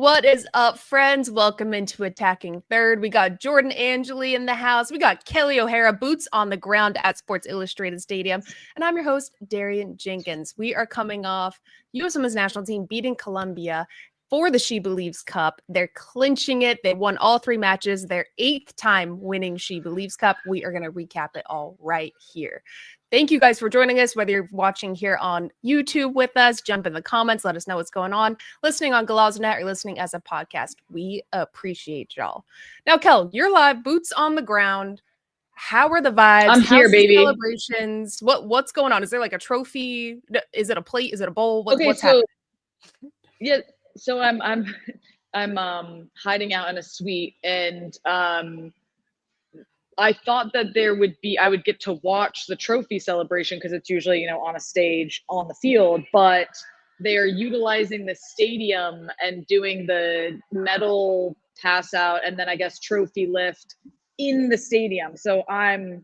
What is up, friends? Welcome into Attacking Third. We got Jordan Angeli in the house. We got Kelley O'Hara, boots on the ground at Sports Illustrated Stadium. And I'm your host, Darian Jenkins. We are coming off USWNT's national team beating Colombia for the SheBelieves Cup. They're clinching it. They won all 3 matches. Their 8th time winning SheBelieves Cup. We are going to recap it all right here. Thank you guys for joining us, whether you're watching here on YouTube with us, jump in the comments, let us know what's going on, listening on USWNT or listening as a podcast. We appreciate y'all. Now, Kel, you're live, boots on the ground. How are the vibes? I'm here, baby. Celebrations? What's going on? Is there like a trophy? Is it a plate? Is it a bowl? What's happening? Yeah, so I'm hiding out in a suite, and I thought that I would get to watch the trophy celebration because it's usually, on a stage on the field, but they are utilizing the stadium and doing the medal pass out and then I guess trophy lift in the stadium. So I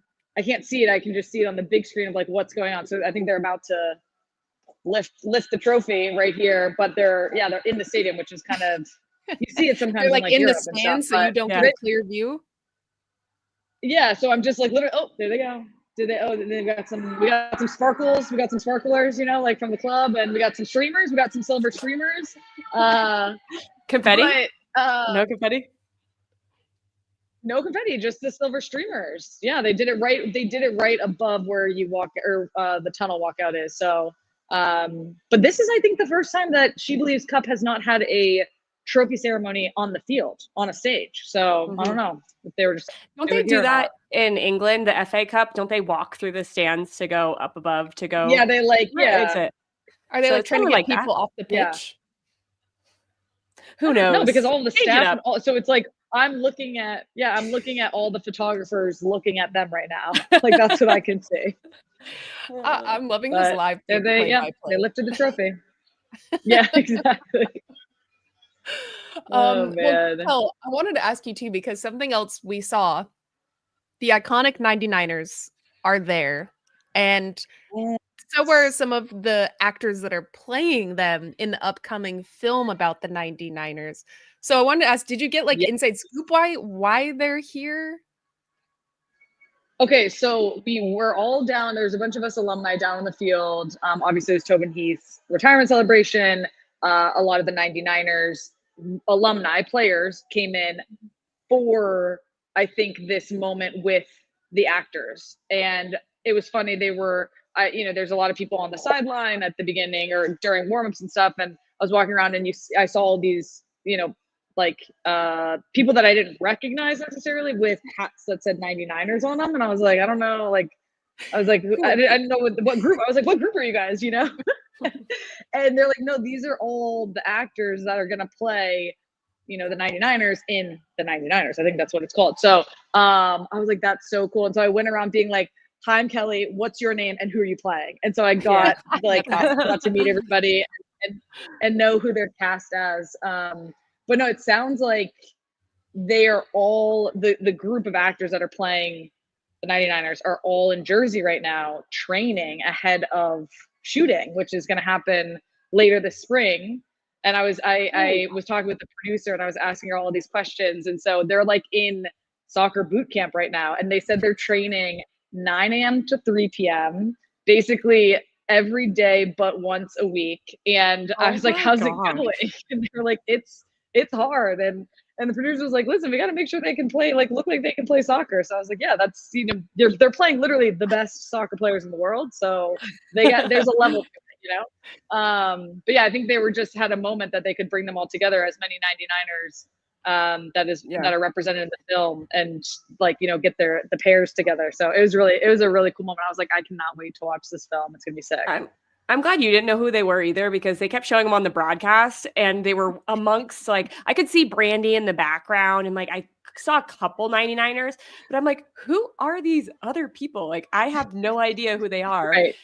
can't see it. I can just see it on the big screen of like what's going on. So I think they're about to lift the trophy right here, but they're in the stadium, which is kind of, you see it sometimes. They're like in Europe the stands, so you don't get a clear view. Yeah, so I'm just like literally. Oh, there they go. We got some sparkles. We got some sparklers, like from the club, and we got some streamers. We got some silver streamers. Confetti? No confetti. No confetti, just the silver streamers. Yeah, they did it right. They did it right above where you walk or the tunnel walkout is. So, but this is, I think, the first time that SheBelieves Cup has not had a trophy ceremony on the field, on a stage. So I don't know if they were just. Don't they do that in England, the FA Cup? Don't they walk through the stands to go up above to go? Yeah, they Are they like trying to get people off the pitch? Yeah. Who knows? No, because all the staff. So it's like I'm looking at all the photographers looking at them right now. Like that's what I can see. I'm loving this live. They lifted the trophy. Yeah, exactly. Oh man. Well, I wanted to ask you too, because something else we saw, the iconic 99ers are there, and so were some of the actors that are playing them in the upcoming film about the 99ers. So I wanted to ask, did you get like inside scoop why they're here? Okay, so we were all down. There's a bunch of us alumni down on the field. Obviously, it was Tobin Heath's retirement celebration. A lot of the 99ers alumni players came in for, I think, this moment with the actors. And it was funny. They were, there's a lot of people on the sideline at the beginning or during warmups and stuff. And I was walking around and I saw all these, people that I didn't recognize necessarily with hats that said 99ers on them. And I was like, I don't know, I didn't know what group. I was like, what group are you guys, And they're like, no, these are all the actors that are going to play, the 99ers in the 99ers. I think that's what it's called. So I was like, that's so cool. And so I went around being like, hi, I'm Kelley. What's your name? And who are you playing? And so I got got to meet everybody and know who they're cast as. But no, it sounds like they are all the group of actors that are playing the 99ers are all in Jersey right now, training ahead of shooting, which is going to happen later this spring. And I was talking with the producer and I was asking her all these questions. And so they're like in soccer boot camp right now. And they said they're training 9 a.m. to 3 p.m. basically every day, but once a week. And I was like, how's it going? And they were like, it's hard. And the producer was like, listen, we got to make sure they can play, look like they can play soccer. So I was like, yeah, that's, they're playing literally the best soccer players in the world. So there's a level to it, But yeah, I think they had a moment that they could bring them all together as many 99ers that are represented in the film and get the pairs together. So it was a really cool moment. I was like, I cannot wait to watch this film. It's going to be sick. I'm glad you didn't know who they were either, because they kept showing them on the broadcast and they were amongst I could see Brandy in the background and I saw a couple 99ers, but I'm like, who are these other people? I have no idea who they are. Right.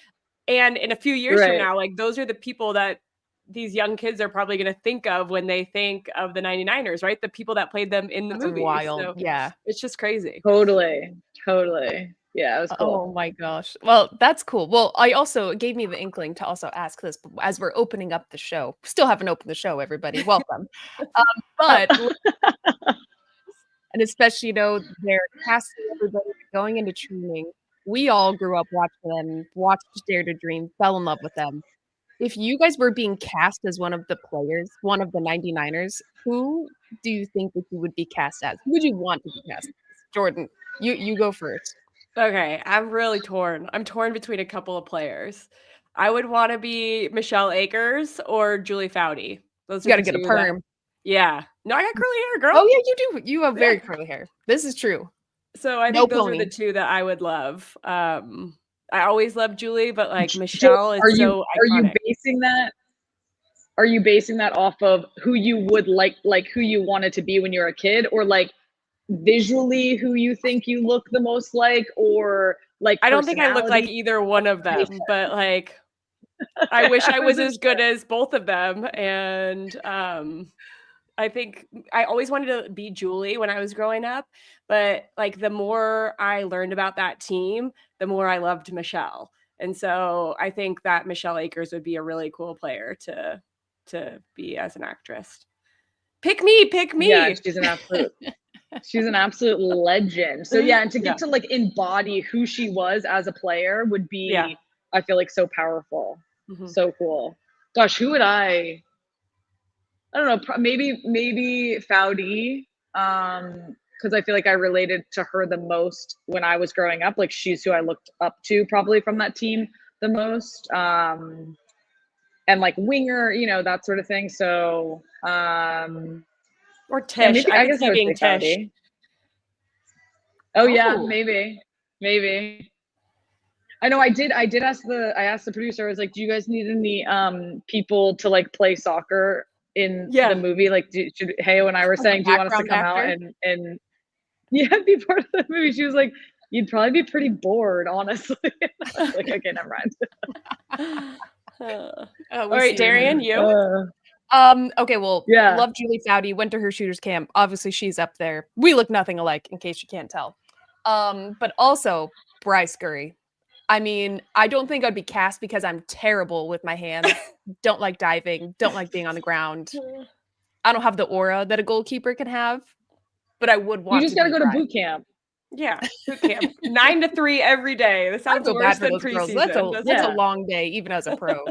And in a few years from now, those are the people that these young kids are probably going to think of when they think of the 99ers, right? The people that played them in the movie. Wild. So yeah. It's just crazy. Totally. Yeah, it was cool. Oh my gosh. Well, that's cool. Well, I also it gave me the inkling to also ask this as we're opening up the show. Still haven't opened the show, everybody. Welcome. But and especially, they're casting everybody going into training. We all grew up watching them, watched Dare to Dream, fell in love with them. If you guys were being cast as one of the players, one of the 99ers, who do you think that you would be cast as? Who would you want to be cast as? Jordan, you go first. Okay, I'm really torn. I'm torn between a couple of players. I would want to be Michelle Akers or Julie Foudy. Those You are got to the get a two perm. yeah. No, I got curly hair, girl. Oh yeah, you do. You have very Yeah. curly hair. This is true. So I No think those are pony. the two that I would love. I always loved Julie, but like Jill, Michelle is so iconic. Are you basing that off of who you would like who you wanted to be when you were a kid, or like visually who you think you look the most like, or like I don't think I look like personality? either one of them, but like I wish I was as good as both of them. And I think I always wanted to be Julie when I was growing up, but like the more I learned about that team, the more I loved Michelle. And so I think that Michelle Akers would be a really cool player to be as an actress. Pick me, pick me. Yeah, she's an absolute legend. So yeah, and to get to like embody who she was as a player would be, I feel like, so powerful. Mm-hmm. So cool. Gosh, who would I don't know, maybe Foudy, because I feel like I related to her the most when I was growing up. Like she's who I looked up to probably from that team the most. And like winger, that sort of thing. So or Tish. Yeah, I I could guess see I would being say Tish. Foudy. Oh yeah, maybe. I know I ask I asked the producer, I was like, do you guys need any people to like play soccer in the movie? Like should Hayo and I were saying, do you want us to come out and be part of the movie? She was like, you'd probably be pretty bored, honestly. I was like, okay, never mind. All right, Darian, you? Okay, well, yeah. Love Julie Foudy, went to her shooters camp. Obviously, she's up there. We look nothing alike, in case you can't tell. But also Bryce Curry. I mean, I don't think I'd be cast because I'm terrible with my hands. Don't like diving. Don't like being on the ground. I don't have the aura that a goalkeeper can have. But I would want. You just gotta go to boot camp. Yeah, boot camp. 9 to 3 every day. That sounds worse than preseason. That's a long day, even as a pro.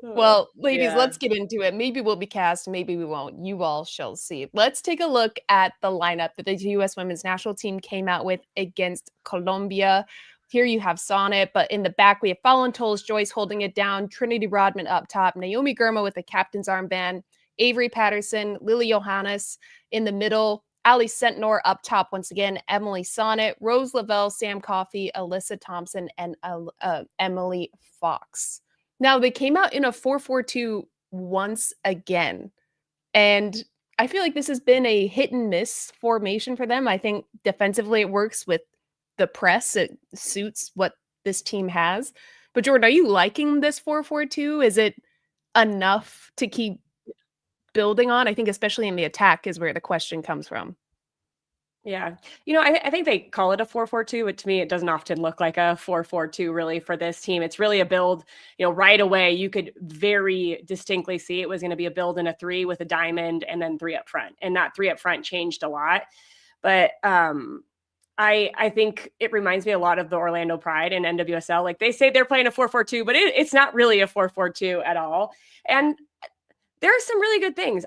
Well, ladies, let's get into it. Maybe we'll be cast, maybe we won't. You all shall see. Let's take a look at the lineup that the U.S. women's national team came out with against Colombia. Here you have Sonnet, but in the back we have Fallon Joyce holding it down, Trinity Rodman up top, Naomi Girma with the captain's armband, Avery Patterson, Lily Johannes in the middle, Ali Sentnor up top once again, Emily Sonnet, Rose Lavelle, Sam Coffey, Alyssa Thompson, and Emily Fox. Now, they came out in a 4-4-2 once again, and I feel like this has been a hit and miss formation for them. I think defensively it works with the press. It suits what this team has. But Jordan, are you liking this 4-4-2? Is it enough to keep building on? I think especially in the attack is where the question comes from. Yeah. I think they call it a 4-4-2, but to me, it doesn't often look like a 4-4-2 really for this team. It's really a build, right away. You could very distinctly see it was going to be a build in a 3 with a diamond and then 3 up front. And that 3 up front changed a lot. But I think it reminds me a lot of the Orlando Pride and NWSL. Like they say they're playing a 4-4-2, but it's not really a 4-4-2 at all. And there are some really good things.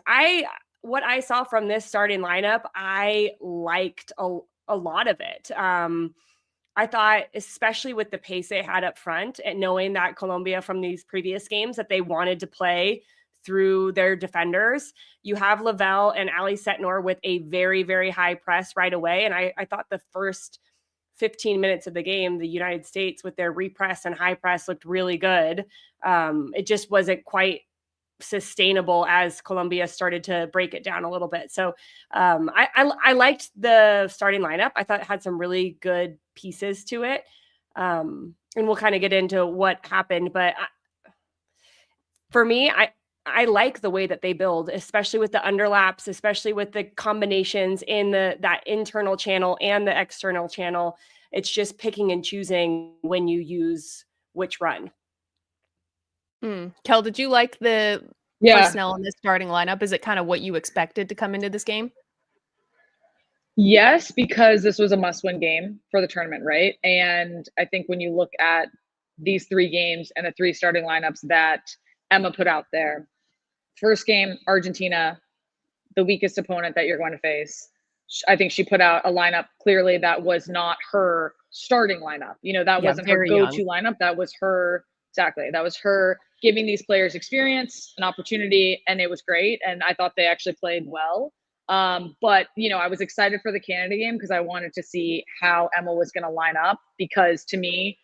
What I saw from this starting lineup, I liked a lot of it. I thought, especially with the pace they had up front and knowing that Colombia from these previous games that they wanted to play through their defenders, you have Lavelle and Ali Sentnor with a very, very high press right away. And I thought the first 15 minutes of the game, the United States with their repress and high press looked really good. It just wasn't quite sustainable as Colombia started to break it down a little bit. So I liked the starting lineup. I thought it had some really good pieces to it. And we'll kind of get into what happened. But for me, I like the way that they build, especially with the underlaps, especially with the combinations in that internal channel and the external channel. It's just picking and choosing when you use which run. Kel, did you like the personnel in the starting lineup? Is it kind of what you expected to come into this game? Yes, because this was a must-win game for the tournament, right? And I think when you look at these 3 games and the 3 starting lineups that Emma put out there, first game, Argentina, the weakest opponent that you're going to face. I think she put out a lineup clearly that was not her starting lineup. You know, that wasn't her go-to lineup. That was her, exactly. That was her giving these players experience, an opportunity, and it was great. And I thought they actually played well. But, you know, I was excited for the Canada game because I wanted to see how Emma was going to line up, because to me,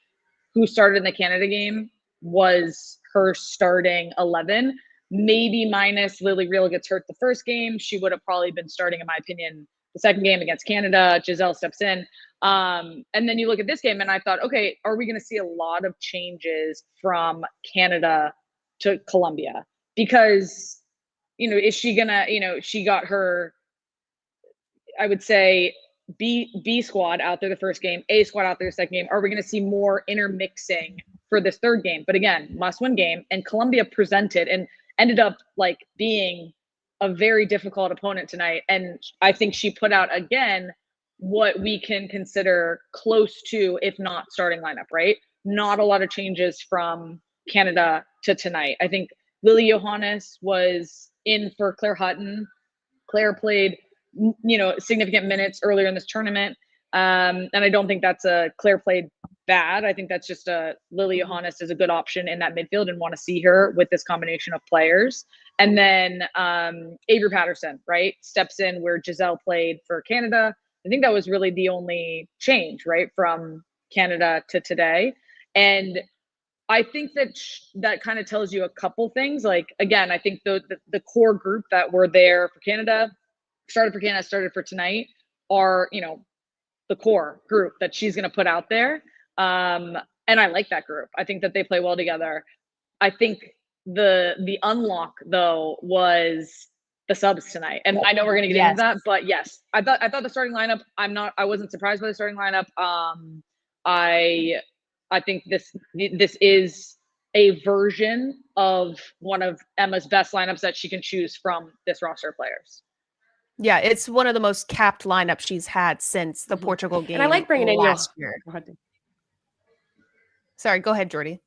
who started in the Canada game was her starting 11, maybe minus Lily Real gets hurt the first game. She would have probably been starting, in my opinion, the second game against Canada. Giselle steps in. And then you look at this game and I thought, okay, are we going to see a lot of changes from Canada to Colombia? Because, you know, is she going to, you know, she got her, I would say, B squad out there the first game, A squad out there the second game. Are we going to see more intermixing for this third game? But again, must-win game, and Colombia presented and ended up like being a very difficult opponent tonight. And I think she put out again what we can consider close to, if not starting lineup, right? Not a lot of changes from Canada to tonight. I think Lily Johannes was in for Claire Hutton. Claire played, you know, significant minutes earlier in this tournament. And I don't think that's a Claire played bad. I think that's just a Lily Johannes is a good option in that midfield and want to see her with this combination of players. And then Avery Patterson, right, steps in where Giselle played for Canada. I think that was really the only change, right, from Canada to today. And I think that that kind of tells you a couple things. Like, again, I think the core group that were there for Canada, started for Canada, started for tonight, are, you know, the core group that she's going to put out there. And I like that group. I think that they play well together. I think the unlock though was the subs tonight. And I know we're going to get into that, but yes, I thought the starting lineup, I wasn't surprised by the starting lineup. I think this is a version of one of Emma's best lineups that she can choose from this roster of players. Yeah, it's one of the most capped lineups she's had since the Portugal game. And I like bringing in last year. Sorry, go ahead, Jordy.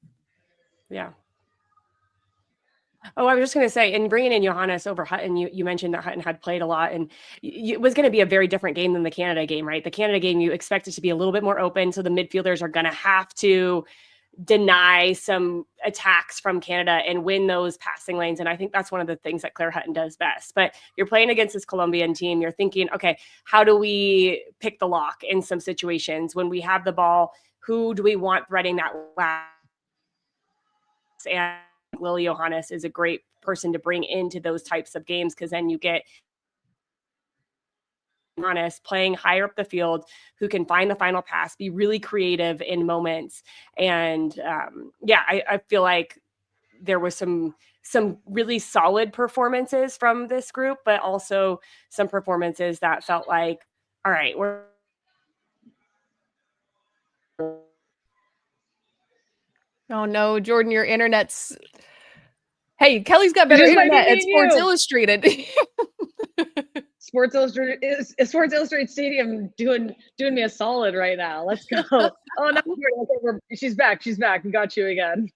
Yeah. Oh, I was just going to say, and bringing in Johannes over Hutton, you mentioned that Hutton had played a lot, and it was going to be a very different game than the Canada game, right? The Canada game, you expect it to be a little bit more open, so the midfielders are going to have to deny some attacks from Canada and win those passing lanes. And I think that's one of the things that Claire Hutton does best. But you're playing against this Colombian team. You're thinking, okay, how do we pick the lock in some situations? When we have the ball, who do we want threading that last? And Lily Johannes is a great person to bring into those types of games, because then you get honest, playing higher up the field, who can find the final pass, be really creative in moments. And I feel like there was some really solid performances from this group, but also some performances that felt like, all right, we're oh no, Jordan, your internet's hey, Kelley's got better internet at Sports Illustrated. Sports Illustrated Stadium doing me a solid right now. Let's go. Oh no, she's back. She's back. We got you again.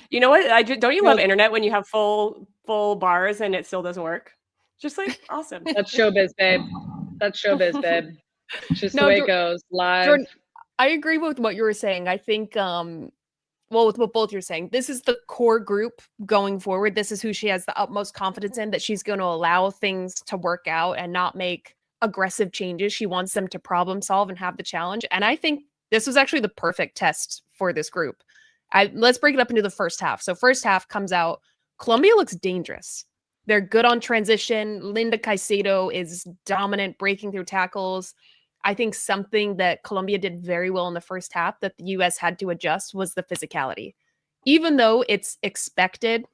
You know what? Don't you love internet when you have full bars and it still doesn't work? Just like awesome. That's showbiz, babe. That's showbiz, babe. Just the way it goes. Live. Jordan, I agree with what you were saying. I think with what both you're saying, this is the core group going forward. This is who she has the utmost confidence in, that she's going to allow things to work out and not make aggressive changes. She wants them to problem solve and have the challenge. And I think this was actually the perfect test for this group. Let's break it up into the first half. So first half comes out, Colombia looks dangerous. They're good on transition. Linda Caicedo is dominant, breaking through tackles. I think something that Colombia did very well in the first half that the U.S. had to adjust was the physicality. Even though it's expected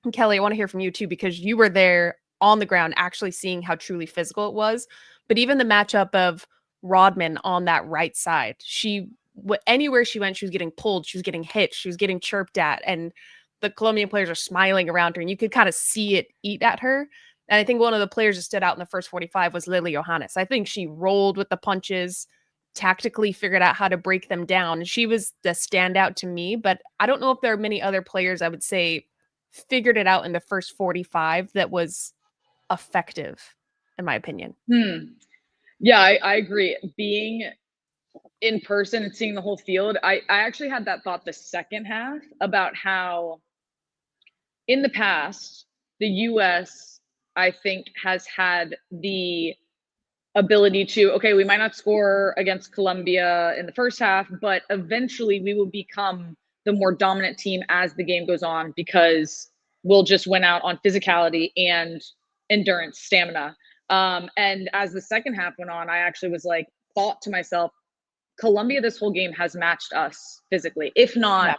And Kelley, I want to hear from you too, because you were there on the ground actually seeing how truly physical it was. But even the matchup of Rodman on that right side, anywhere she went, she was getting pulled, she was getting hit, she was getting chirped at, and the Colombian players are smiling around her, and you could kind of see it eat at her. And I think one of the players that stood out in the first 45 was Lily Johannes. I think she rolled with the punches, tactically figured out how to break them down. She was the standout to me, but I don't know if there are many other players I would say figured it out in the first 45 that was effective, in my opinion. Yeah, I agree. Being in person and seeing the whole field, I actually had that thought the second half about how in the past, the US, I think, has had the ability to, okay, we might not score against Colombia in the first half, but eventually we will become the more dominant team as the game goes on because we'll just win out on physicality and endurance, stamina. And as the second half went on, I actually was like, thought to myself, Colombia this whole game has matched us physically, if not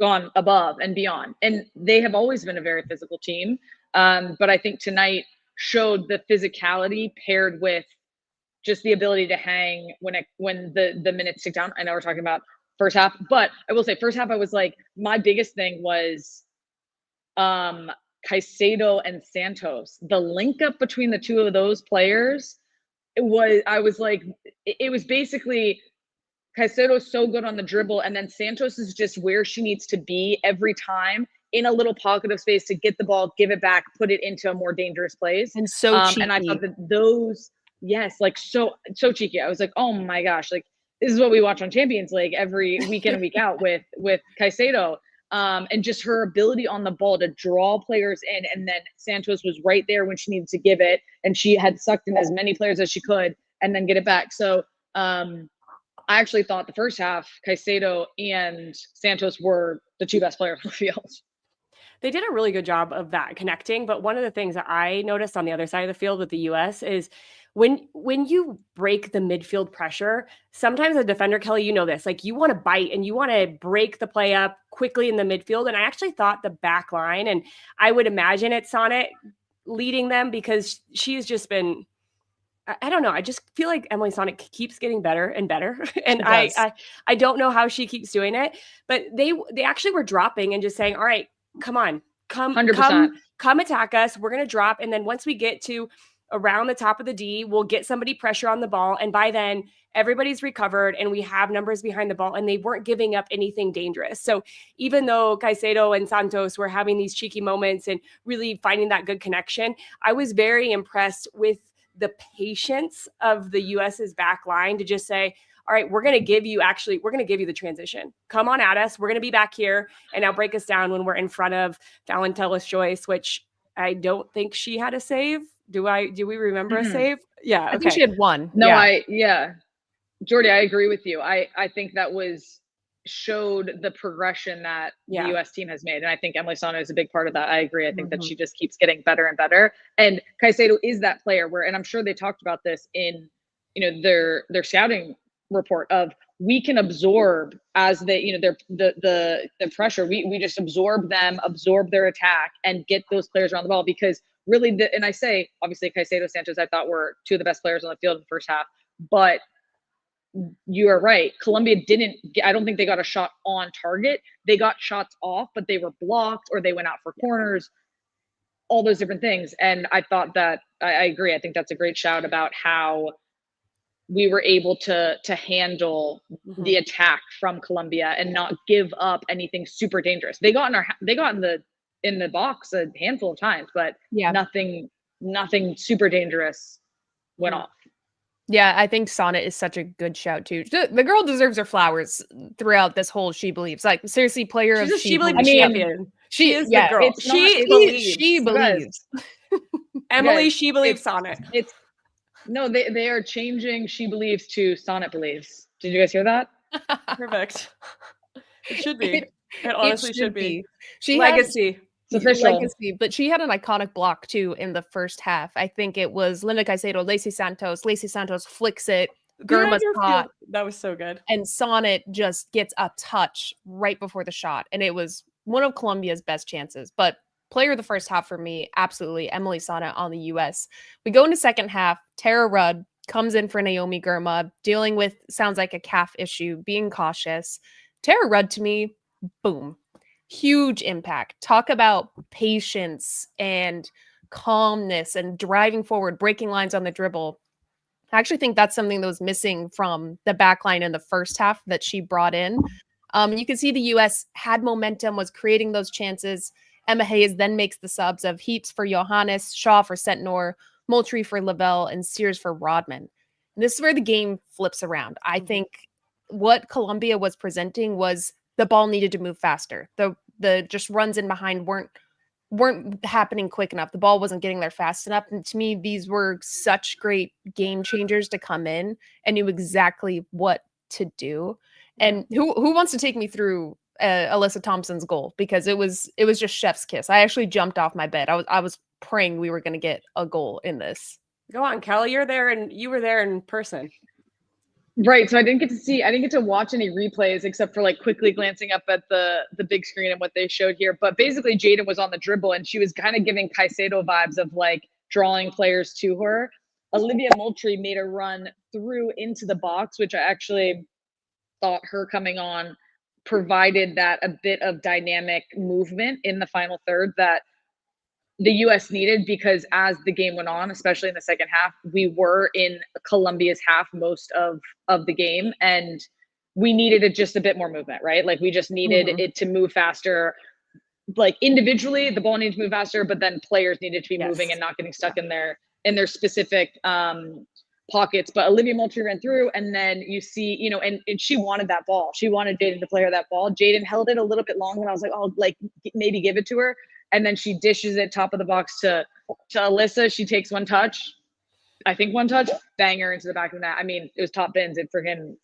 gone above and beyond. And they have always been a very physical team. But I think tonight showed the physicality paired with just the ability to hang when the minutes tick down. I know we're talking about first half, but I will say first half, I was like, my biggest thing was Caicedo and Santos. The link up between the two of those players, it was basically Caicedo's so good on the dribble, and then Santos is just where she needs to be every time in a little pocket of space to get the ball, give it back, put it into a more dangerous place. And so cheeky. And I thought that those, yes, like so cheeky. I was like, oh my gosh, like this is what we watch on Champions League every week in and week out with Caicedo. And just her ability on the ball to draw players in, and then Santos was right there when she needed to give it, and she had sucked in as many players as she could and then get it back. So I actually thought the first half, Caicedo and Santos were the two best players on the field. They did a really good job of that connecting. But one of the things that I noticed on the other side of the field with the US is when you break the midfield pressure, sometimes a defender, Kelley, you know this, like you want to bite and you want to break the play up quickly in the midfield. And I actually thought the back line, and I would imagine it's Sonnet leading them because she's just been, I don't know. I just feel like Emily Sonnet keeps getting better and better. And I don't know how she keeps doing it, but they actually were dropping and just saying, all right, come on, come attack us. We're going to drop. And then once we get to around the top of the D, we'll get somebody pressure on the ball. And by then everybody's recovered and we have numbers behind the ball, and they weren't giving up anything dangerous. So even though Caicedo and Santos were having these cheeky moments and really finding that good connection, I was very impressed with the patience of the US's back line to just say, all right, we're going to give you the transition. Come on at us. We're going to be back here and now break us down when we're in front of Valentella's Joyce, which I don't think she had a save. Do we remember a save? Yeah. Okay. I think she had one. No, Jordy, I agree with you. I think that showed the progression that the US team has made. And I think Emily Sonnet is a big part of that. I agree. I think that she just keeps getting better and better. And Caicedo is that player where, and I'm sure they talked about this in, their scouting report of, we can absorb as they, the pressure. We just absorb their attack and get those players around the ball, because really and I say, obviously Caicedo, Santos, I thought were two of the best players on the field in the first half, but you are right. Colombia I don't think they got a shot on target. They got shots off, but they were blocked or they went out for corners, all those different things. And I thought that, I agree. I think that's a great shout about how we were able to handle the attack from Colombia and not give up anything super dangerous. They got in the box a handful of times, but nothing super dangerous went off. Yeah, I think Sonnet is such a good shout too. The girl deserves her flowers throughout this whole She Believes. Like, seriously, player She's of She Believes champion. She is the girl. She believes. Emily, She Believes Sonnet. They are changing She Believes to Sonnet Believes. Did you guys hear that? Perfect. It should be. It honestly should be. Legacy. It's official. Legacy, but she had an iconic block too in the first half. I think it was Linda Caicedo, Lacey Santos. Lacey Santos flicks it. Gurma's caught. That was so good. And Sonnet just gets a touch right before the shot. And it was one of Colombia's best chances. But player of the first half for me, absolutely, Emily Sonnet on the US. We go into second half, Tara Rudd comes in for Naomi Girma, dealing with, sounds like a calf issue, being cautious. Tara Rudd, to me, boom, huge impact. Talk about patience and calmness and driving forward, breaking lines on the dribble. I actually think that's something that was missing from the back line in the first half that she brought in. You can see the U.S. had momentum, was creating those chances. Emma Hayes then makes the subs of Heaps for Johannes, Shaw for Sentnor, Moultrie for Lavelle, and Sears for Rodman. And this is where the game flips around. I think what Colombia was presenting was the ball needed to move faster. The just runs in behind weren't happening quick enough. The ball wasn't getting there fast enough. And to me, these were such great game changers to come in and knew exactly what to do. And who wants to take me through Alyssa Thompson's goal? Because it was just chef's kiss. I actually jumped off my bed. I was praying we were going to get a goal in this. Go on, Kelley. You were there in person. Right. So I didn't get to watch any replays except for like quickly glancing up at the big screen and what they showed here. But basically Jaden was on the dribble and she was kind of giving Caicedo vibes of like drawing players to her. Olivia Moultrie made a run through into the box, which I actually thought her coming on provided that a bit of dynamic movement in the final third that the U.S. needed, because as the game went on, especially in the second half, we were in Colombia's half most of the game, and we needed just a bit more movement, right? Like we just needed it to move faster. Like individually, the ball needed to move faster, but then players needed to be moving and not getting stuck in their specific pockets. But Olivia Moultrie ran through, and then you see, and she wanted that ball. She wanted Jaden to play her that ball. Jaden held it a little bit longer, and I was like, oh, like maybe give it to her. And then she dishes it top of the box to Alyssa. She takes one touch, banger into the back of the net. I mean, it was top bins. It freaking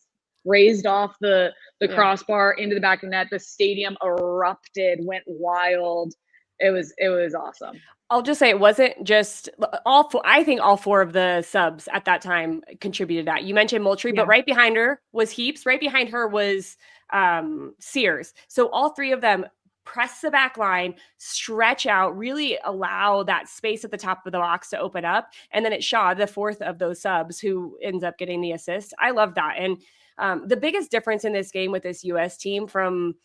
raised off the crossbar into the back of the net. The stadium erupted, went wild. It was awesome. I'll just say it wasn't just all four. I think all four of the subs at that time contributed to that. You mentioned Moultrie, but right behind her was Heaps. Right behind her was Sears. So all three of them press the back line, stretch out, really allow that space at the top of the box to open up. And then it's Shaw, the fourth of those subs, who ends up getting the assist. I love that. And the biggest difference in this game with this U.S. team from,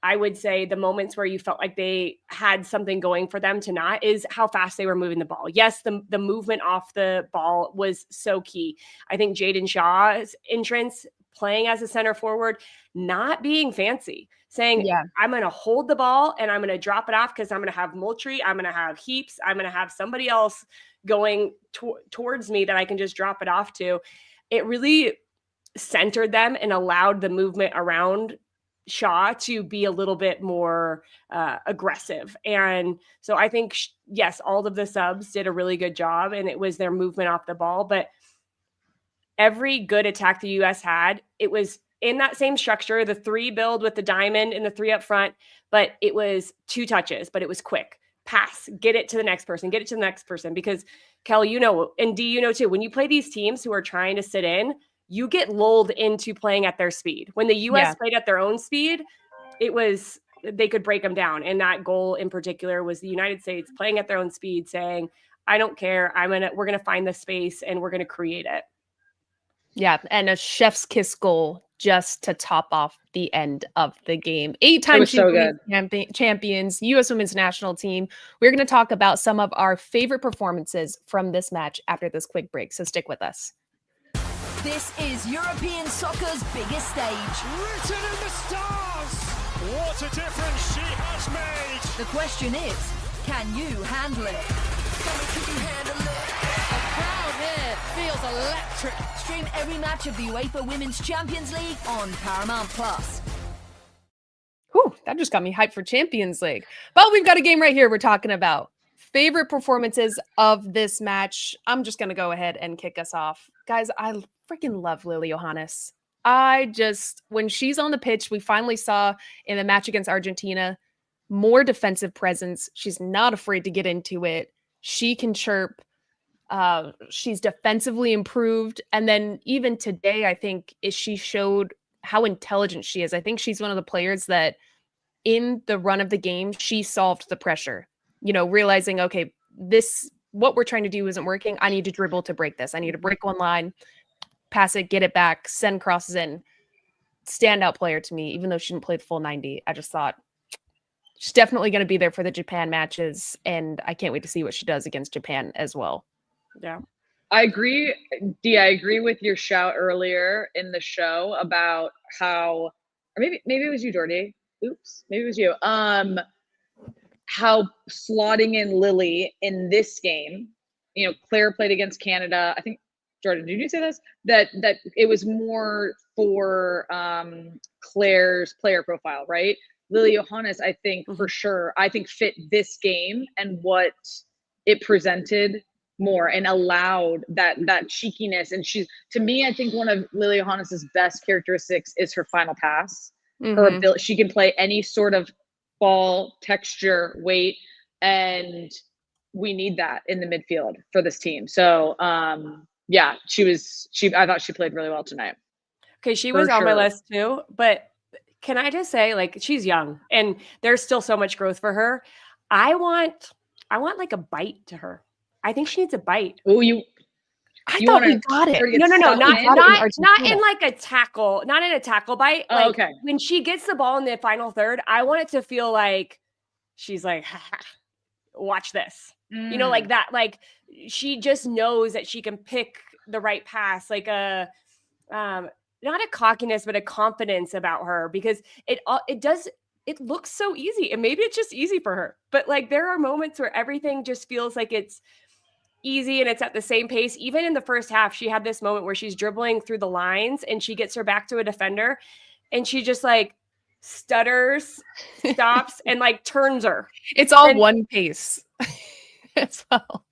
I would say, the moments where you felt like they had something going for them to not, is how fast they were moving the ball. Yes, the movement off the ball was so key. I think Jaden Shaw's entrance, playing as a center forward, not being fancy, saying, I'm going to hold the ball and I'm going to drop it off because I'm going to have Moultrie, I'm going to have Heaps, I'm going to have somebody else going towards me that I can just drop it off to. It really centered them and allowed the movement around Shaw to be a little bit more aggressive. And so I think, yes, all of the subs did a really good job, and it was their movement off the ball. But every good attack the U.S. had, it was in that same structure, the three build with the diamond and the three up front, but it was two touches, but it was quick. Pass, get it to the next person, get it to the next person. Because, Kelley, and Dee, too, when you play these teams who are trying to sit in, you get lulled into playing at their speed. When the U.S. played at their own speed, they could break them down. And that goal in particular was the United States playing at their own speed, saying, I don't care. We're going to find the space and we're going to create it. Yeah, and a chef's kiss goal just to top off the end of the game. 8-time champions, U.S. Women's National Team. We're going to talk about some of our favorite performances from this match after this quick break, so stick with us. This is European soccer's biggest stage. Written in the stars! What a difference she has made! The question is, can you handle it? Can you handle it? The crowd here feels electric. Stream every match of the UEFA Women's Champions League on Paramount+. Whew, that just got me hyped for Champions League. But we've got a game right here we're talking about. Favorite performances of this match. I'm just going to go ahead and kick us off. Guys, I freaking love Lily Johannes. When she's on the pitch, we finally saw in the match against Argentina, more defensive presence. She's not afraid to get into it. She can chirp. She's defensively improved. And then even today, I think she showed how intelligent she is. I think she's one of the players that in the run of the game, she solved the pressure. realizing, okay, what we're trying to do isn't working. I need to dribble to break this. I need to break one line, pass it, get it back, send crosses in. Standout player to me, even though she didn't play the full 90. I just thought she's definitely going to be there for the Japan matches, and I can't wait to see what she does against Japan as well. Yeah. I agree, Dee. I agree with your shout earlier in the show about how, or maybe it was you, Jordy. Oops, maybe it was you. How slotting in Lily in this game, Claire played against Canada. I think, Jordan, did you say this? That it was more for Claire's player profile, right? Lily Johannes, I think for sure, fit this game and what it presented more and allowed that cheekiness. And to me, I think one of Lily Johannes's best characteristics is her final pass. Her ability, she can play any sort of ball, texture, weight, and we need that in the midfield for this team. So yeah, I thought she played really well tonight. Okay, she was on my list too, but can I just say, like, she's young and there's still so much growth for her. I want like a bite to her. I think she needs a bite. Oh, I thought we got it. No, not in like a tackle, not in a tackle bite. Like, okay. When she gets the ball in the final third, I want it to feel like she's like, watch this. Like that. Like she just knows that she can pick the right pass, like not a cockiness, but a confidence about her, because it looks so easy, and maybe it's just easy for her. But like there are moments where everything just feels like it's easy and it's at the same pace. Even in the first half, she had this moment where she's dribbling through the lines and she gets her back to a defender and she just like stutters, stops, and like turns her. It's all one pace as well.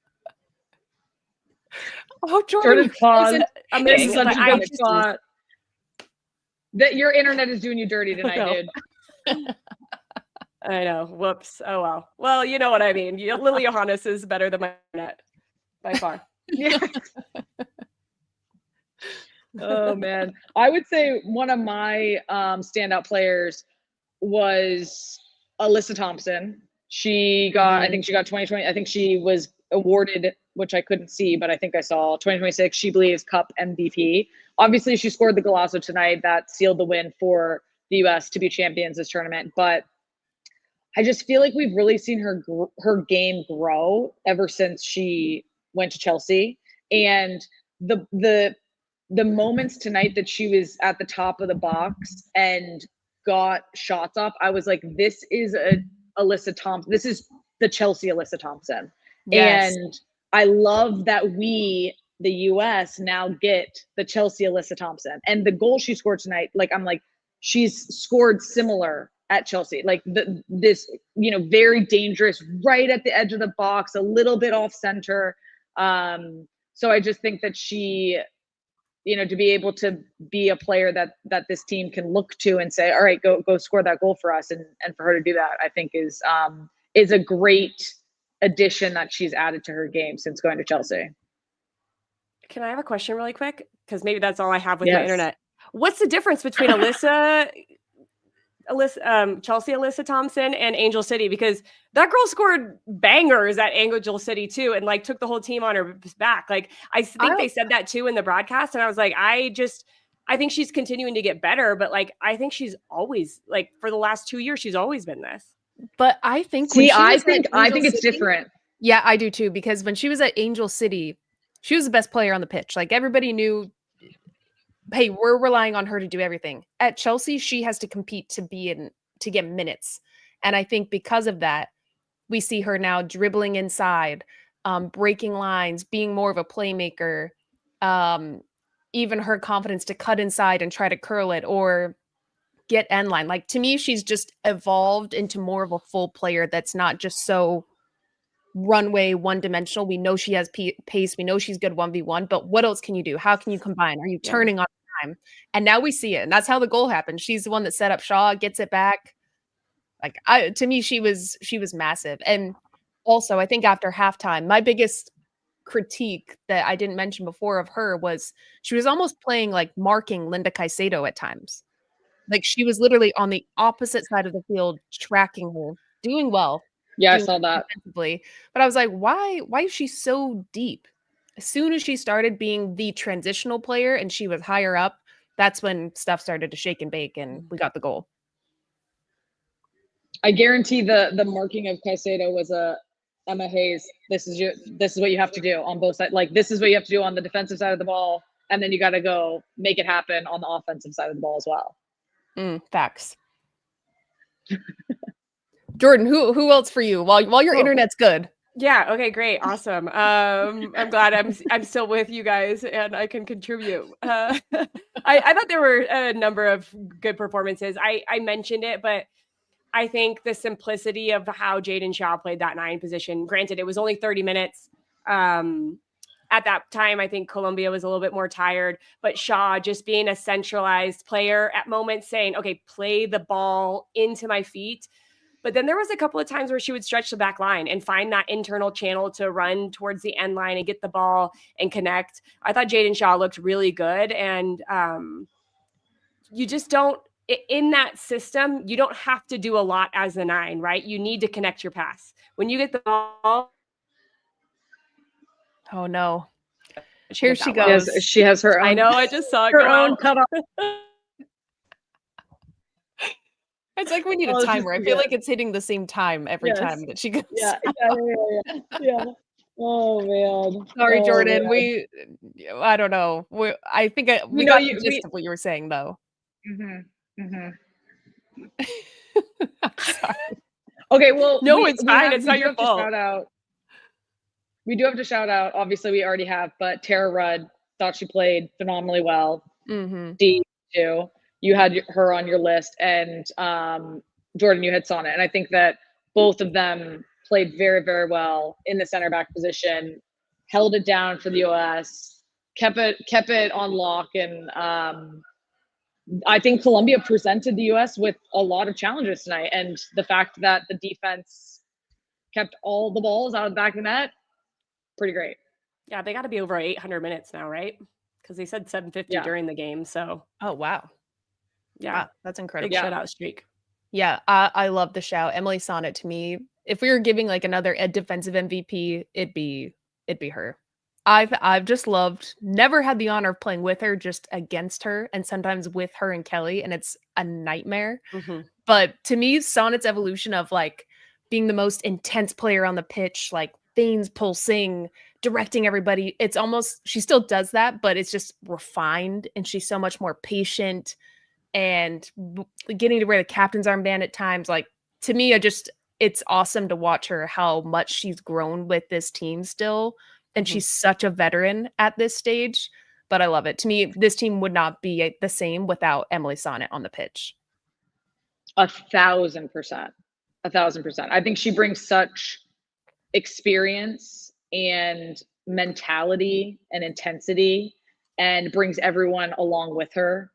Oh, Jordan pause. Amazing. Such a good thought. That your internet is doing you dirty tonight, dude. I know. Whoops. Oh, well. Well, you know what I mean. Lily Johannes is better than my internet by far. Yeah. Oh, man. I would say one of my standout players was Alyssa Thompson. She got, I think she got 2020. I think she was awarded, which I couldn't see, but I think I saw 2026 SheBelieves Cup MVP. Obviously, she scored the golazo tonight. That sealed the win for the U.S. to be champions this tournament. But I just feel like we've really seen her game grow ever since she went to Chelsea. And the moments tonight that she was at the top of the box and got shots off, I was like, this is Alyssa Thompson. This is the Chelsea Alyssa Thompson. Yes. And I love that we, the U.S., now get the Chelsea Alyssa Thompson. And the goal she scored tonight, like, I'm like, she's scored similar at Chelsea. Like this, very dangerous, right at the edge of the box, a little bit off center. So I just think that she, to be able to be a player that this team can look to and say, all right, go score that goal for us. And for her to do that, I think is a great addition that she's added to her game since going to Chelsea. Can I have a question really quick? Because maybe that's all I have with my internet. What's the difference between Chelsea Alyssa Thompson and Angel City? Because that girl scored bangers at Angel City too, and like took the whole team on her back. Like I think they said that too in the broadcast, and I was like, I think she's continuing to get better, but like I think she's always, like, for the last 2 years, she's always been this. But I think I think it's different. Yeah, I do too, because when she was at Angel City, she was the best player on the pitch. Like everybody knew, hey, we're relying on her to do everything. At Chelsea, she has to compete to get minutes. And I think because of that, we see her now dribbling inside, breaking lines, being more of a playmaker, even her confidence to cut inside and try to curl it or get end line. Like, to me, she's just evolved into more of a full player that's not just so runway one-dimensional. We know she has pace. We know she's good 1v1, but what else can you do? How can you combine? Are you turning on time? And now we see it, and that's how the goal happened. She's the one that set up Shaw, gets it back. Like, to me, she was massive. And also, I think after halftime, my biggest critique that I didn't mention before of her was she was almost playing like marking Linda Caicedo at times. Like, she was literally on the opposite side of the field, tracking her, doing well. Yeah, I doing saw that. defensively. But I was like, why is she so deep? As soon as she started being the transitional player and she was higher up, that's when stuff started to shake and bake and we got the goal. I guarantee the marking of Caicedo was a Emma Hayes. This is what you have to do on both sides. Like, this is what you have to do on the defensive side of the ball, and then you got to go make it happen on the offensive side of the ball as well. Facts. Jordan, who else for you while your internet's good? Yeah. Okay. Great. Awesome. I'm glad I'm still with you guys and I can contribute. I thought there were a number of good performances. I mentioned it, but I think the simplicity of how Jaden Shaw played that 9 position. Granted, it was only 30 minutes. At that time, I think Colombia was a little bit more tired, but Shaw just being a centralized player at moments, saying, "Okay, play the ball into my feet." But then there was a couple of times where she would stretch the back line and find that internal channel to run towards the end line and get the ball and connect. I thought Jaden Shaw looked really good. And you just don't, in that system, you don't have to do a lot as a 9, right? You need to connect your pass. When you get the ball. Oh, no. Here she goes. Yes, she has her own. I know, I just saw it her go own out. cutoff. It's like we need a timer. I feel like it's hitting the same time every time that she goes. Yeah. Oh man. Sorry, Jordan. Man. I don't know. I think we got the gist of what you were saying, though. I'm sorry. Okay, well, no, it's fine. It's not your fault. We do have to shout out. Obviously, we already have, but Tara Rudd thought she played phenomenally well. D too. You had her on your list, and Jordan, you had Sonnet. And I think that both of them played very, very well in the center back position, held it down for the US, kept it on lock. And I think Colombia presented the US with a lot of challenges tonight. And the fact that the defense kept all the balls out of the back of the net, pretty great. Yeah, they got to be over 800 minutes now, right? Because they said 750 during the game. So, oh, wow. Yeah, wow, that's incredible. Big shutout streak. Yeah, I love the shout. Emily Sonnet, to me, if we were giving like another defensive MVP, it'd be her. I've just loved, never had the honor of playing with her, just against her, and sometimes with her and Kelley, and it's a nightmare. But to me, Sonnet's evolution of like being the most intense player on the pitch, like veins pulsing, directing everybody, it's almost, she still does that, but it's just refined, and she's so much more patient. And getting to wear the captain's armband at times, like, to me, it's awesome to watch her, how much she's grown with this team still. And she's such a veteran at this stage, but I love it. To me, this team would not be the same without Emily Sonnet on the pitch. 1,000%. 1,000%. I think she brings such experience and mentality and intensity, and brings everyone along with her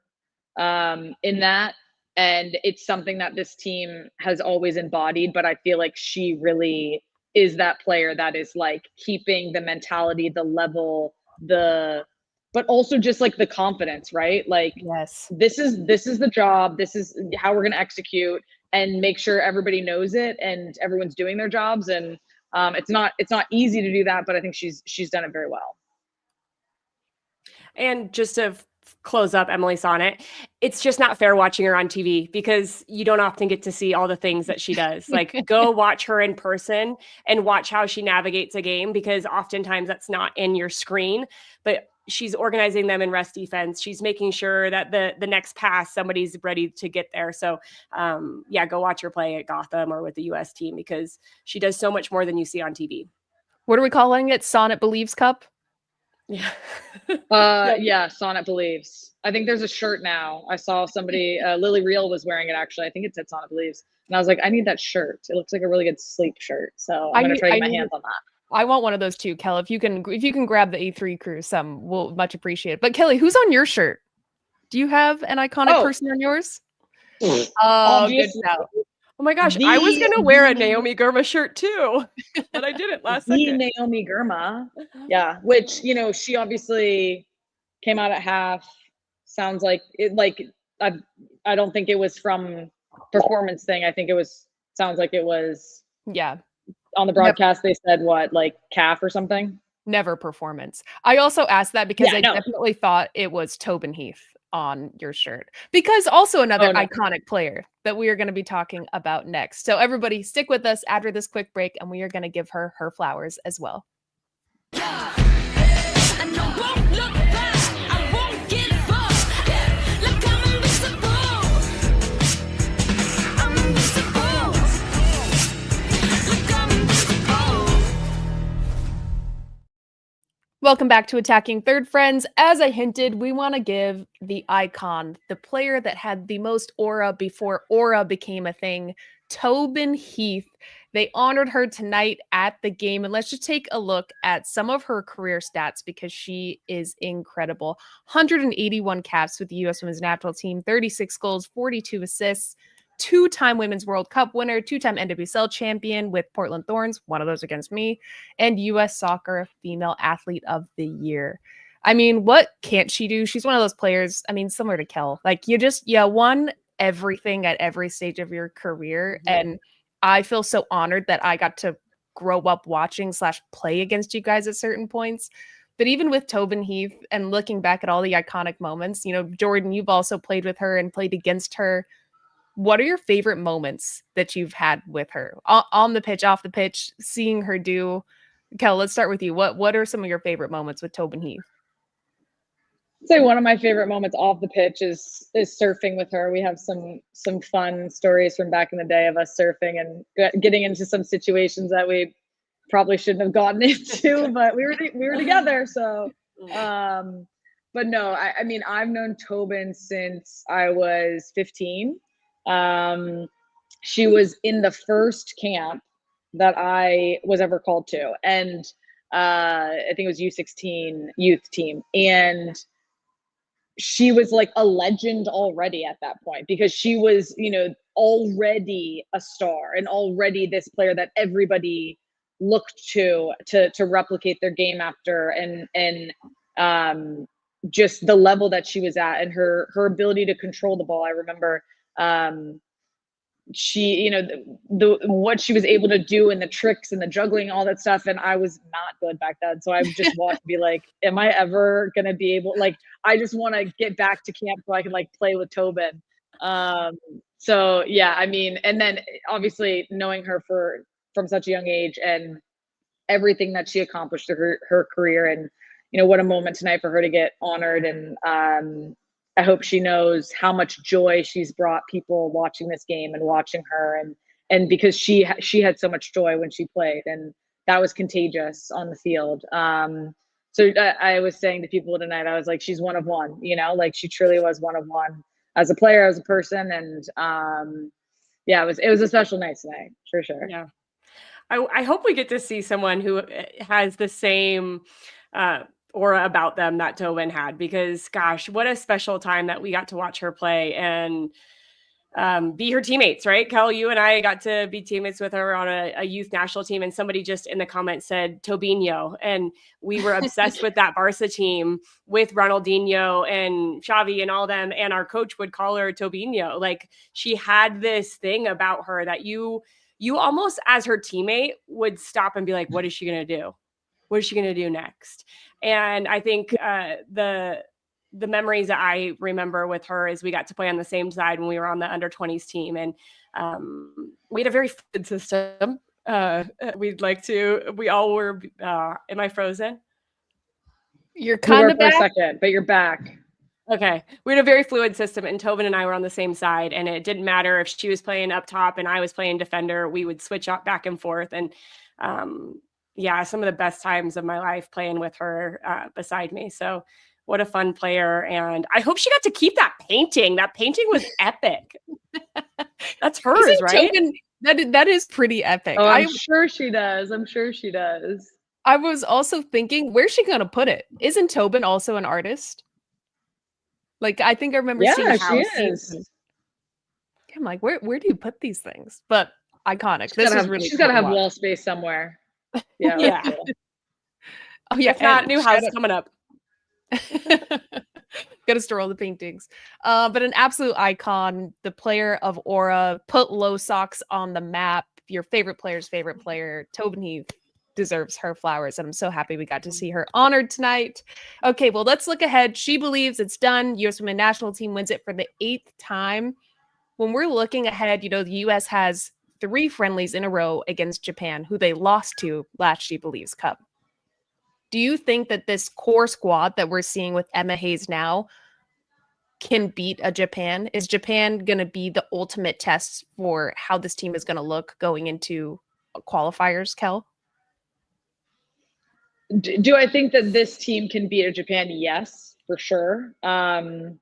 in that. And it's something that this team has always embodied, but I feel like she really is that player that is like keeping the mentality, the level, but also just like the confidence, right? Like, yes, this is the job. This is how we're going to execute and make sure everybody knows it and everyone's doing their jobs. And it's not easy to do that, but I think she's done it very well. And just to close up Emily Sonnet, it's just not fair watching her on TV because you don't often get to see all the things that she does. Like, go watch her in person and watch how she navigates a game, because oftentimes that's not in your screen, but she's organizing them in rest defense. She's making sure that the next pass, somebody's ready to get there. So yeah, go watch her play at Gotham or with the US team, because she does so much more than you see on TV. What are we calling it? SheBelieves Cup? Yeah. Yeah, Sonnet Believes. I think there's a shirt now. I saw somebody, Lily Reel was wearing it actually. I think it said Sonnet Believes. And I was like, I need that shirt. It looks like a really good sleep shirt. So I'm going to try to get my hands on that. I want one of those too, Kel. If you can grab the A3 crew, we'll much appreciate it. But Kelley, who's on your shirt? Do you have an iconic person on yours? Oh, good shout. Oh my gosh, I was going to wear a Naomi Girma shirt too, but I didn't last second. Naomi Girma. Yeah, which, she obviously came out at half. Sounds like it, like, I don't think it was from performance thing. I think sounds like it was. Yeah. on the broadcast they said what, like calf or something? Never performance. I also asked that because Yeah, I no. definitely thought it was Tobin Heath on your shirt, because also another Oh, no. iconic player that we are going to be talking about next. So everybody stick with us after this quick break, and we are going to give her her flowers as well. And I won't look back, I won't give up. Look, I'm invincible. I'm invincible. Look, I'm invincible. Welcome back to Attacking Third, friends. As I hinted, we want to give the icon, the player that had the most aura before aura became a thing, Tobin Heath. They honored her tonight at the game, and let's just take a look at some of her career stats because she is incredible. 181 caps with the U.S. Women's National Team, 36 goals, 42 assists, two-time Women's World Cup winner, two-time NWSL champion with Portland Thorns, one of those against me, and U.S. Soccer Female Athlete of the Year. I mean, what can't she do? She's one of those players, I mean, similar to Kel. Like, you won everything at every stage of your career, and I feel so honored that I got to grow up watching / play against you guys at certain points. But even with Tobin Heath and looking back at all the iconic moments, Jordan, you've also played with her and played against her. What are your favorite moments that you've had with her on the pitch, off the pitch, seeing her do? Kel, let's start with you. What are some of your favorite moments with Tobin Heath? I'd say one of my favorite moments off the pitch is surfing with her. We have some fun stories from back in the day of us surfing and getting into some situations that we probably shouldn't have gotten into, but we were together. So, but no, I mean, I've known Tobin since I was 15. She was in the first camp that I was ever called to, and I think it was U16 youth team, and she was like a legend already at that point because she was, already a star and already this player that everybody looked to replicate their game after, and just the level that she was at and her ability to control the ball. I remember she, the what she was able to do and the tricks and the juggling, all that stuff. And I was not good back then. So I just want to be like, am I ever going to be able, like, I just want to get back to camp so I can like play with Tobin. So yeah, I mean, and then obviously knowing her from such a young age and everything that she accomplished through her career, and, what a moment tonight for her to get honored. And, I hope she knows how much joy she's brought people watching this game and watching her, and because she had so much joy when she played, and that was contagious on the field. So I was saying to people tonight, I was like, she's one of one, like she truly was one of one as a player, as a person, and yeah, it was a special night tonight for sure. Yeah, I hope we get to see someone who has the same aura about them that Tobin had, because gosh, what a special time that we got to watch her play and be her teammates, right? Kel, you and I got to be teammates with her on a youth national team, and somebody just in the comments said Tobinho, and we were obsessed with that Barca team with Ronaldinho and Xavi and all them, and our coach would call her Tobinho. Like, she had this thing about her that you almost as her teammate would stop and be like, what is she going to do? What is she going to do next? And I think the memories that I remember with her is we got to play on the same side when we were on the under 20s team. And we had a very fluid system. We all were, am I frozen? You're kind of back. For a second, but you're back. Okay. We had a very fluid system, and Tobin and I were on the same side, and it didn't matter if she was playing up top and I was playing defender. We would switch up back and forth. And yeah, some of the best times of my life playing with her beside me. So what a fun player. And I hope she got to keep that painting. That painting was epic. That's hers, right? Tobin, that is pretty epic. Oh, I'm sure she does. I was also thinking, where's she going to put it? Isn't Tobin also an artist? Like, I think I remember seeing how she is. I'm like, where do you put these things? But iconic. She's got to have wall space somewhere. Yeah. Yeah. Oh yeah. If not, new house coming up. Got to store all the paintings. But an absolute icon, the player of aura, put low socks on the map. your favorite player's favorite player, Tobin Heath, deserves her flowers. And I'm so happy we got to see her honored tonight. Okay, well, let's look ahead. She believes it's done. U.S. Women's National Team wins it for the 8th time. When we're looking ahead, the U.S. has 3 friendlies in a row against Japan, who they lost to last SheBelieves Cup. Do you think that this core squad that we're seeing with Emma Hayes now can beat a Japan? Is Japan going to be the ultimate test for how this team is going to look going into qualifiers, Kel? Do I think that this team can beat a Japan? Yes, for sure. Again,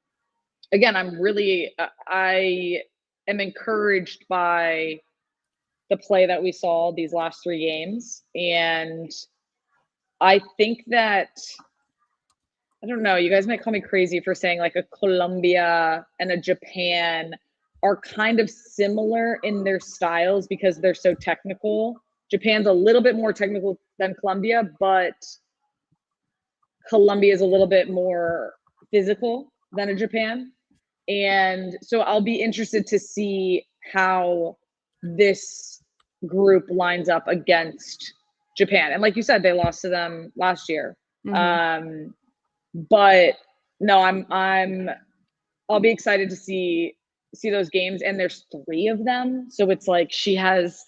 I am encouraged by the play that we saw these last 3 games. And I think that, I don't know, you guys might call me crazy for saying like a Colombia and a Japan are kind of similar in their styles because they're so technical. Japan's a little bit more technical than Colombia, but Colombia is a little bit more physical than a Japan. And so I'll be interested to see how this group lines up against Japan. And like you said, they lost to them last year. Mm-hmm. But no, I'll be excited to see those games. And there's 3 of them. So it's like she has,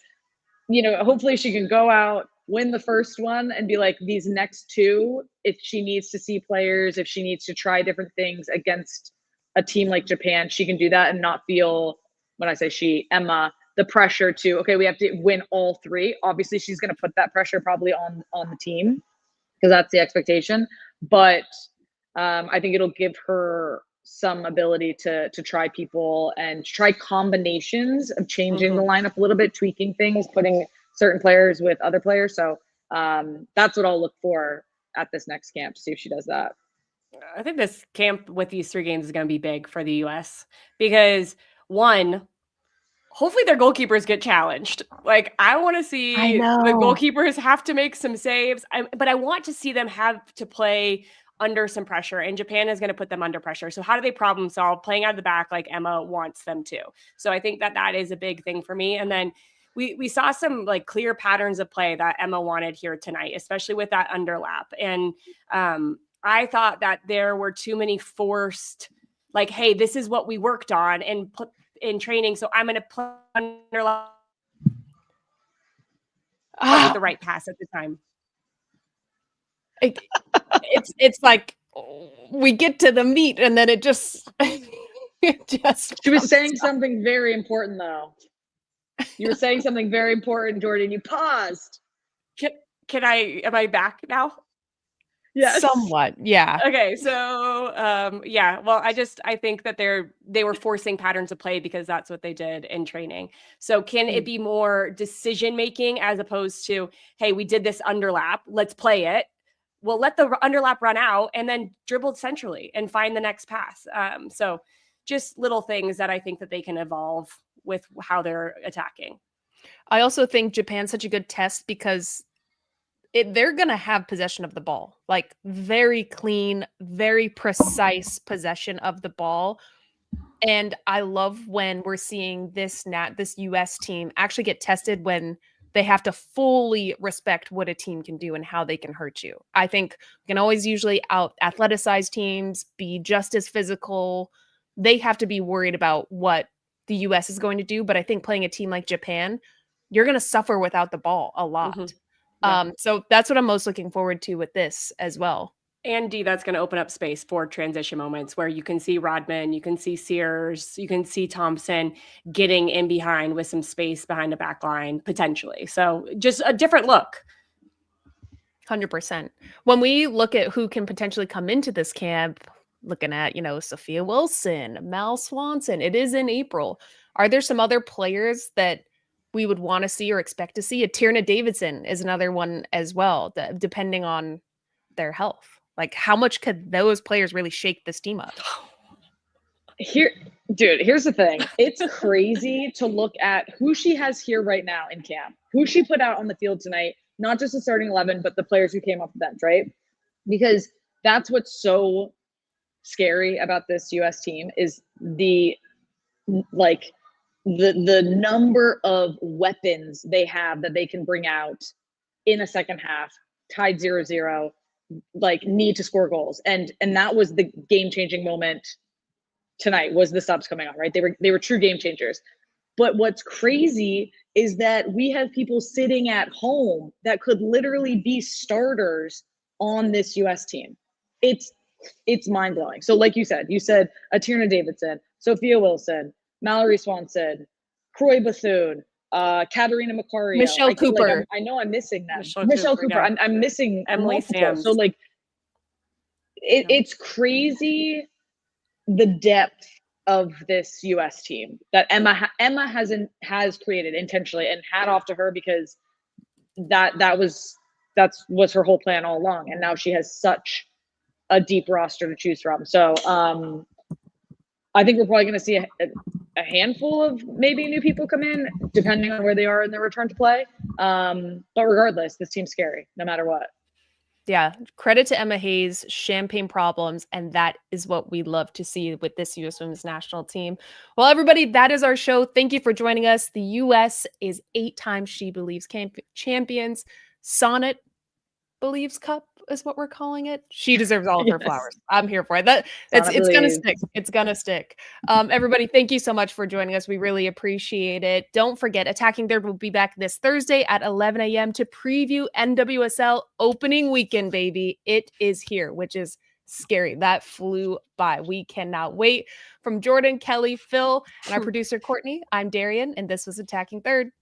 hopefully she can go out, win the first one and be like, these next 2, if she needs to see players, if she needs to try different things against a team like Japan, she can do that and not feel, when I say she, Emma, the pressure to, okay, we have to win all 3. Obviously, she's going to put that pressure probably on the team because that's the expectation. But I think it'll give her some ability to try people and try combinations of changing the lineup a little bit, tweaking things, putting certain players with other players. So that's what I'll look for at this next camp, to see if she does that. I think this camp with these 3 games is going to be big for the U.S. because, one, hopefully their goalkeepers get challenged. Like, I want to see the goalkeepers have to make some saves, but I want to see them have to play under some pressure, and Japan is going to put them under pressure. So how do they problem solve? Playing out of the back like Emma wants them to. So I think that is a big thing for me. And then we saw some like clear patterns of play that Emma wanted here tonight, especially with that underlap. And I thought that there were too many forced, like, hey, this is what we worked on and put in training, so I'm going to play underlap with the right pass at the time. It's like we get to the meat and then it just she was saying something very important though. You were saying something very important, Jordan. You paused. Am I back now? Yes. Somewhat. Yeah. Okay. So well, I think that they were forcing patterns of play because that's what they did in training. So can it be more decision making as opposed to, hey, we did this underlap, let's play it. Well, let the underlap run out and then dribble centrally and find the next pass. So just little things that I think that they can evolve with how they're attacking. I also think Japan's such a good test because they're going to have possession of the ball, like very clean, very precise possession of the ball. And I love when we're seeing this US team actually get tested when they have to fully respect what a team can do and how they can hurt you. I think we can always usually out-athleticize teams, be just as physical. They have to be worried about what the U.S. is going to do. But I think playing a team like Japan, you're going to suffer without the ball a lot. Mm-hmm. Yeah. So that's what I'm most looking forward to with this as well. And that's going to open up space for transition moments where you can see Rodman, you can see Sears, you can see Thompson getting in behind with some space behind the back line, potentially. So just a different look. 100%. When we look at who can potentially come into this camp, looking at, Sophia Wilson, Mal Swanson, it is in April. Are there some other players that we would want to see or expect to see? Tierna Davidson is another one as well, depending on their health. Like, how much could those players really shake this team up? Here's the thing. It's crazy to look at who she has here right now in camp, who she put out on the field tonight, not just the starting 11, but the players who came off the bench, right? Because that's what's so scary about this U.S. team is the, the number of weapons they have that they can bring out in a second half, tied 0-0, like need to score goals. And that was the game-changing moment tonight, was the subs coming on, right? They were true game changers. But what's crazy is that we have people sitting at home that could literally be starters on this US team. It's mind-blowing. So like you said a Tierna Davidson, Sophia Wilson, Mallory Swanson, Croy Bethune, Katarina Macario, Michelle Cooper. I know I'm missing them. Michelle Cooper. yeah. I'm missing Emily multiple. Sams. So like it's crazy the depth of this US team that Emma has created intentionally, and hat off to her, because that's her whole plan all along. And now she has such a deep roster to choose from. So I think we're probably going to see a handful of maybe new people come in, depending on where they are in their return to play. But regardless, this team's scary no matter what. Yeah, credit to Emma Hayes, champagne problems, and that is what we love to see with this U.S. Women's National Team. Well, everybody, that is our show. Thank you for joining us. The U.S. is 8-time She Believes champions. Sonnet Believes Cup is what we're calling it. She deserves all of her flowers. I'm here for it. It's gonna stick. It's gonna stick. Everybody, thank you so much for joining us. We really appreciate it. Don't forget, Attacking Third will be back this Thursday at 11 a.m. to preview NWSL opening weekend, baby. It is here, which is scary. That flew by. We cannot wait. From Jordan, Kelley, Phil, and our producer Courtney, I'm Darian, and this was Attacking Third.